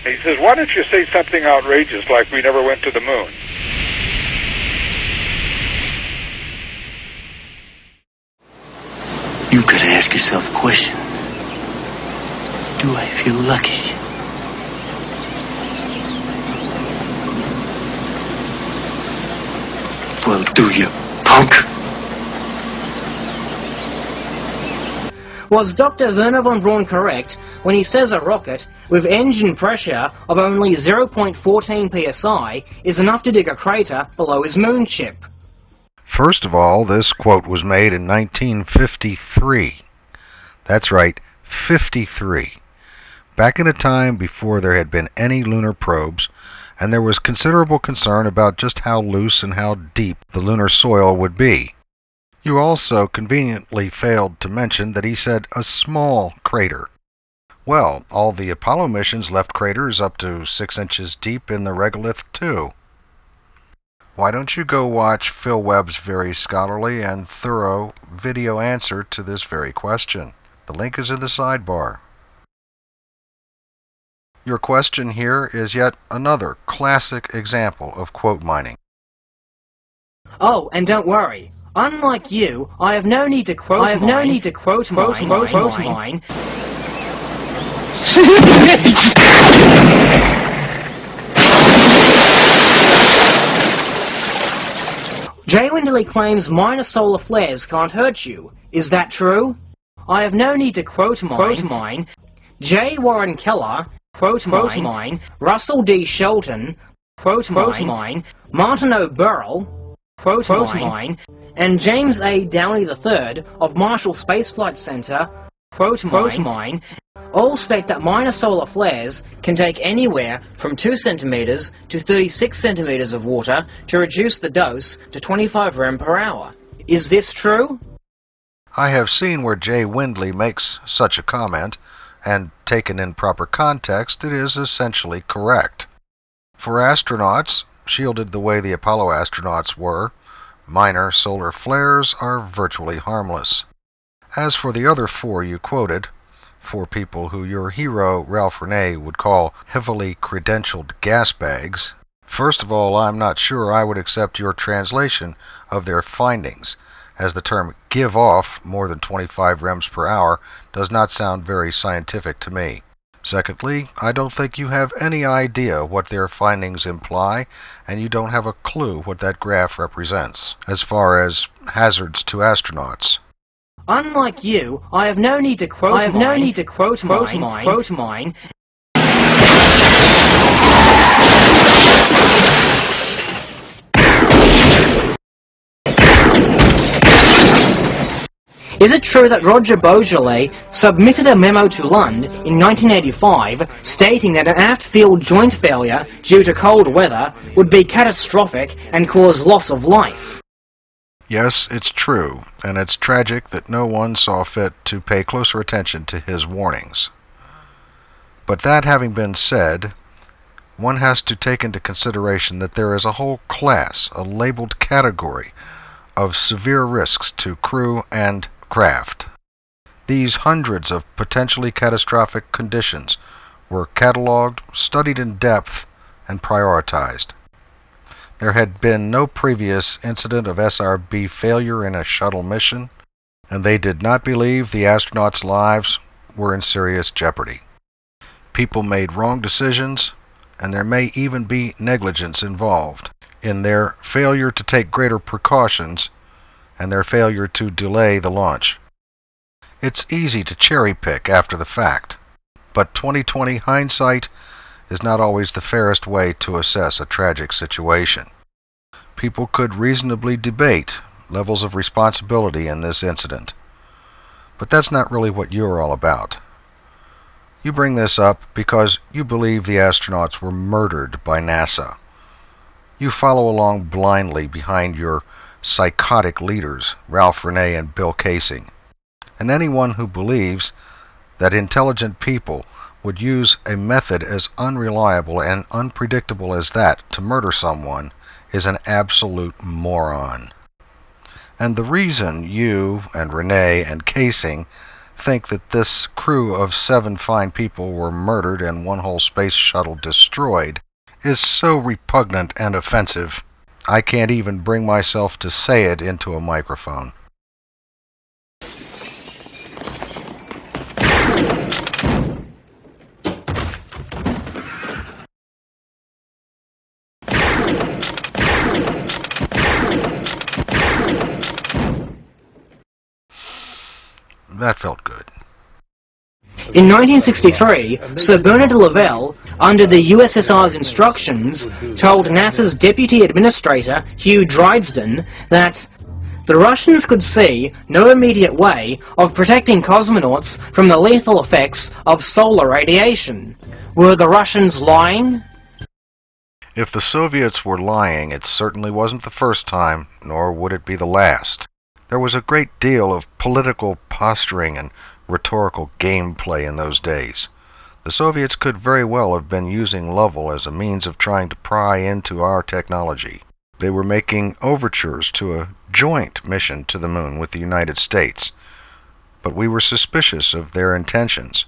He says, why don't you say something outrageous like we never went to the moon? You gotta ask yourself a question. Do I feel lucky? Well, do you, punk? Was Dr. Werner von Braun correct when he says a rocket with engine pressure of only 0.14 psi is enough to dig a crater below his moon ship? First of all, this quote was made in 1953. That's right, 53. Back in a time before there had been any lunar probes, and there was considerable concern about just how loose and how deep the lunar soil would be. You also conveniently failed to mention that he said a small crater. Well, all the Apollo missions left craters up to 6 inches deep in the regolith, too. Why don't you go watch Philwebb's very scholarly and thorough video answer to this very question? The link is in the sidebar. Your question here is yet another classic example of quote mining. Oh, and don't worry. Unlike you, I have no need to quote mine. Jay Windley claims minor solar flares can't hurt you. Is that true? I have no need to quote mine. J. Warren Keller, quote mine. Russell D. Shelton, quote mine. Martin O'Burrell, quote mine. And James A. Downey III of Marshall Space Flight Center, quote mine, all state that minor solar flares can take anywhere from 2 centimeters to 36 centimeters of water to reduce the dose to 25 rem per hour. Is this true? I have seen where Jay Windley makes such a comment, and taken in proper context, it is essentially correct. For astronauts, shielded the way the Apollo astronauts were, minor solar flares are virtually harmless. As for the other 4 you quoted, 4 people who your hero Ralph Renee would call heavily credentialed gas bags, first of all, I'm not sure I would accept your translation of their findings, as the term give off more than 25 rems per hour does not sound very scientific to me. Secondly, I don't think you have any idea what their findings imply, and you don't have a clue what that graph represents, as far as hazards to astronauts. Unlike you, I have no need to quote mine. Is it true that Roger Boisjoly submitted a memo to Lund in 1985 stating that an aft field joint failure due to cold weather would be catastrophic and cause loss of life? Yes, it's true, and it's tragic that no one saw fit to pay closer attention to his warnings. But that having been said, one has to take into consideration that there is a whole class, a labeled category, of severe risks to crew and craft. These hundreds of potentially catastrophic conditions were catalogued, studied in depth, and prioritized. There had been no previous incident of SRB failure in a shuttle mission, and they did not believe the astronauts' lives were in serious jeopardy. People made wrong decisions, and there may even be negligence involved in their failure to take greater precautions and their failure to delay the launch. It's easy to cherry-pick after the fact, but 20/20 hindsight is not always the fairest way to assess a tragic situation. People could reasonably debate levels of responsibility in this incident, but that's not really what you're all about. You bring this up because you believe the astronauts were murdered by NASA. You follow along blindly behind your psychotic leaders, Ralph Renee and Bill Casing. And anyone who believes that intelligent people would use a method as unreliable and unpredictable as that to murder someone is an absolute moron. And the reason you and Renee and Casing think that this crew of 7 fine people were murdered and one whole space shuttle destroyed is so repugnant and offensive, I can't even bring myself to say it into a microphone. That felt good. In 1963, Sir Bernard Lavelle, under the USSR's instructions, told NASA's Deputy Administrator, Hugh Dryden, that the Russians could see no immediate way of protecting cosmonauts from the lethal effects of solar radiation. Were the Russians lying? If the Soviets were lying, it certainly wasn't the first time, nor would it be the last. There was a great deal of political posturing and rhetorical gameplay in those days. The Soviets could very well have been using Lovell as a means of trying to pry into our technology. They were making overtures to a joint mission to the moon with the United States, but we were suspicious of their intentions.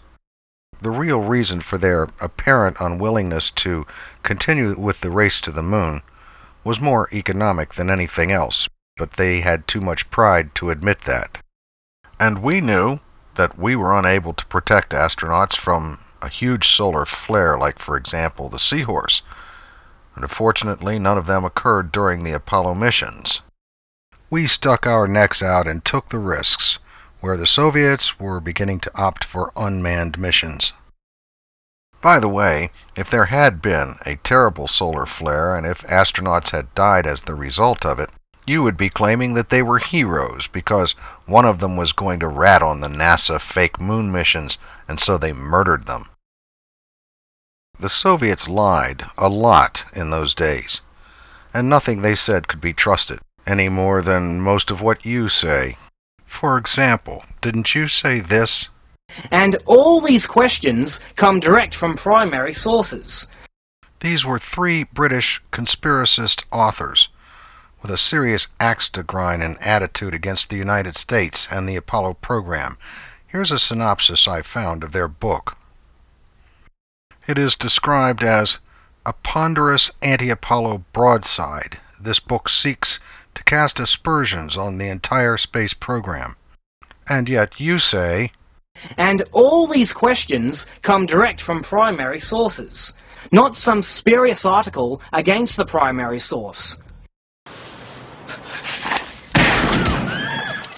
The real reason for their apparent unwillingness to continue with the race to the moon was more economic than anything else, but they had too much pride to admit that. And we knew that we were unable to protect astronauts from a huge solar flare like, for example, the Seahorse, and unfortunately none of them occurred during the Apollo missions. We stuck our necks out and took the risks, where the Soviets were beginning to opt for unmanned missions. By the way, if there had been a terrible solar flare and if astronauts had died as the result of it, you would be claiming that they were heroes because one of them was going to rat on the NASA fake moon missions, and so they murdered them. The Soviets lied a lot in those days, and nothing they said could be trusted, any more than most of what you say. For example, didn't you say this? And all these questions come direct from primary sources. These were 3 British conspiracist authors, with a serious axe to grind and attitude against the United States and the Apollo program. Here's a synopsis I found of their book. It is described as a ponderous anti-Apollo broadside. This book seeks to cast aspersions on the entire space program. And yet you say, and all these questions come direct from primary sources, not some spurious article against the primary source.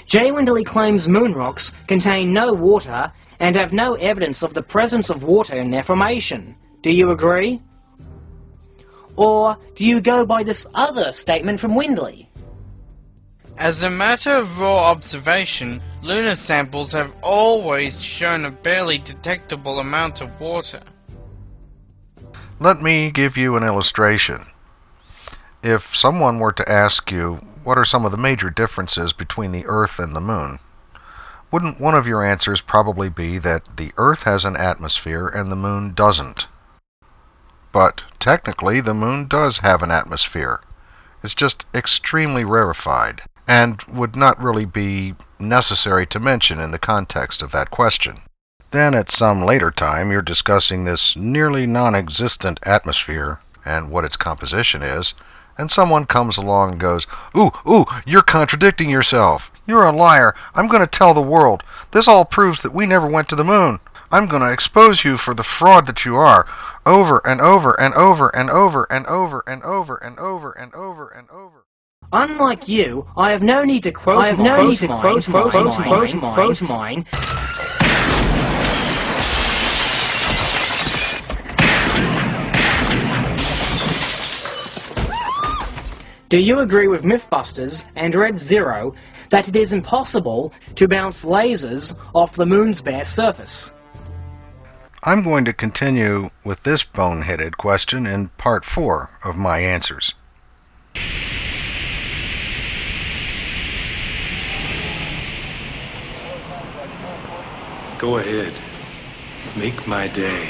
Jay Winderley claims moon rocks contain no water and have no evidence of the presence of water in their formation. Do you agree? Or do you go by this other statement from Winderley? As a matter of raw observation, lunar samples have always shown a barely detectable amount of water. Let me give you an illustration. If someone were to ask you, what are some of the major differences between the Earth and the Moon? Wouldn't one of your answers probably be that the Earth has an atmosphere and the Moon doesn't? But technically, the Moon does have an atmosphere. It's just extremely rarefied, and would not really be necessary to mention in the context of that question. Then at some later time, you're discussing this nearly non-existent atmosphere and what its composition is, and someone comes along and goes, Ooh, you're contradicting yourself. You're a liar. I'm going to tell the world. This all proves that we never went to the moon. I'm going to expose you for the fraud that you are, over and over and over and over and over and over and over and over and over. Unlike you, I have no need to quote mine. Do you agree with Mythbusters and Red Zero that it is impossible to bounce lasers off the moon's bare surface? I'm going to continue with this boneheaded question in part 4 of my answers. Go ahead. Make my day.